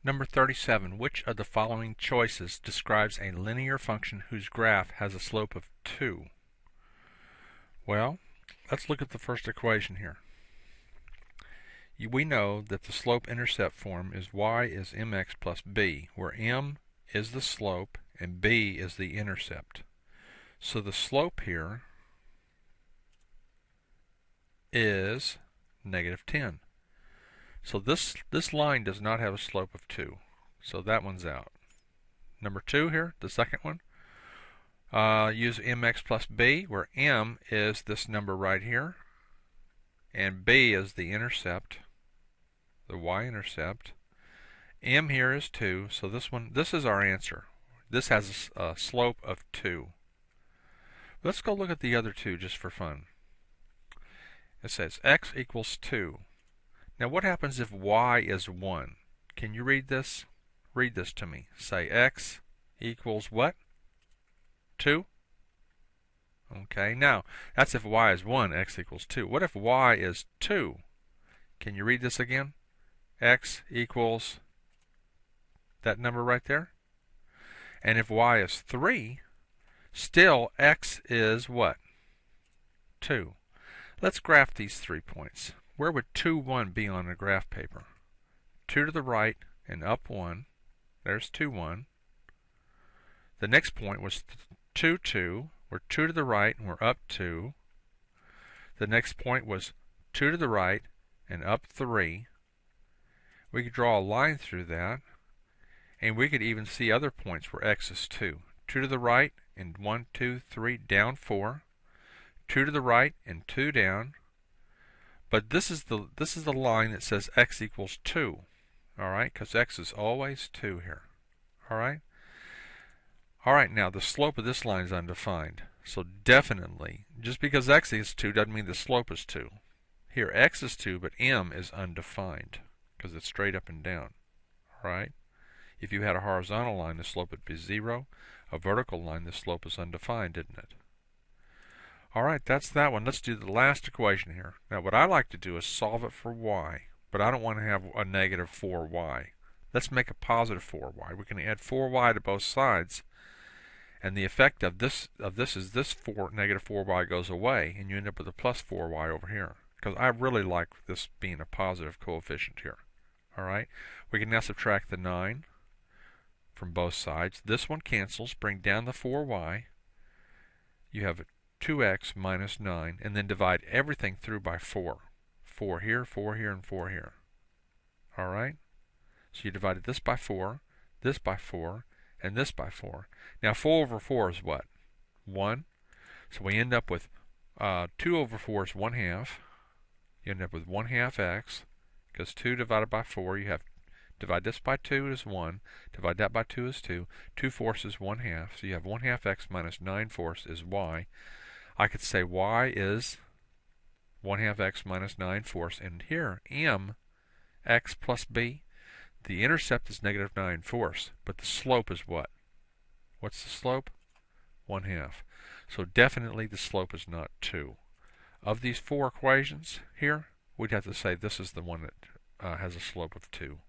Number 37. Which of the following choices describes a linear function whose graph has a slope of 2? Well, let's look at the first equation here. We know that the slope-intercept form is y is mx plus b, where m is the slope and b is the intercept. So the slope here is -10. So this line does not have a slope of 2. So that one's out. Number 2 here, the second one, use mx plus b, where m is this number right here, and b is the intercept, the y-intercept. M here is 2, so this is our answer. This has a slope of 2. Let's go look at the other two just for fun. It says x equals 2. Now what happens if y is 1? Can you read this? Read this to me. Say x equals what? 2? Okay, now that's if y is 1, x equals 2. What if y is 2? Can you read this again? X equals that number right there. And if y is 3, still x is what? 2. Let's graph these 3 points. Where would 2, 1 be on a graph paper? 2 to the right and up 1. There's 2, 1. The next point was 2, 2. We're 2 to the right and we're up 2. The next point was 2 to the right and up 3. We could draw a line through that, and we could even see other points where x is 2. 2 to the right and 1, 2, 3, down 4. 2 to the right and 2 down. But this is the line that says x equals 2. All right, because x is always 2 here. All right. All right, now the slope of this line is undefined. So definitely, just because x is 2 doesn't mean the slope is 2. Here, x is 2, but m is undefined because it's straight up and down. All right. If you had a horizontal line, the slope would be 0. A vertical line, the slope is undefined, isn't it? All right, that's that one. Let's do the last equation here. Now, what I like to do is solve it for y, but I don't want to have a negative 4y. Let's make a positive 4y. We can add 4y to both sides, and the effect of this is this negative 4y goes away, and you end up with a plus 4y over here, because I really like this being a positive coefficient here. All right, we can now subtract the 9 from both sides. This one cancels. Bring down the 4y. You have 2x minus 9, and then divide everything through by 4. 4 here, 4 here, and 4 here. All right? So you divided this by 4, this by 4, and this by 4. Now 4 over 4 is what? 1. So we end up with 2 over 4 is 1/2. You end up with 1/2 x, because 2 divided by 4, you have divide this by 2 is 1, divide that by 2 is 2, 2/4 is 1/2, so you have 1/2 x minus 9/4 is y. I could say y is 1/2 x minus 9/4, and here m, x plus b, the intercept is negative 9/4, but the slope is what? What's the slope? 1/2. So definitely the slope is not 2. Of these 4 equations here, we'd have to say this is the one that has a slope of 2.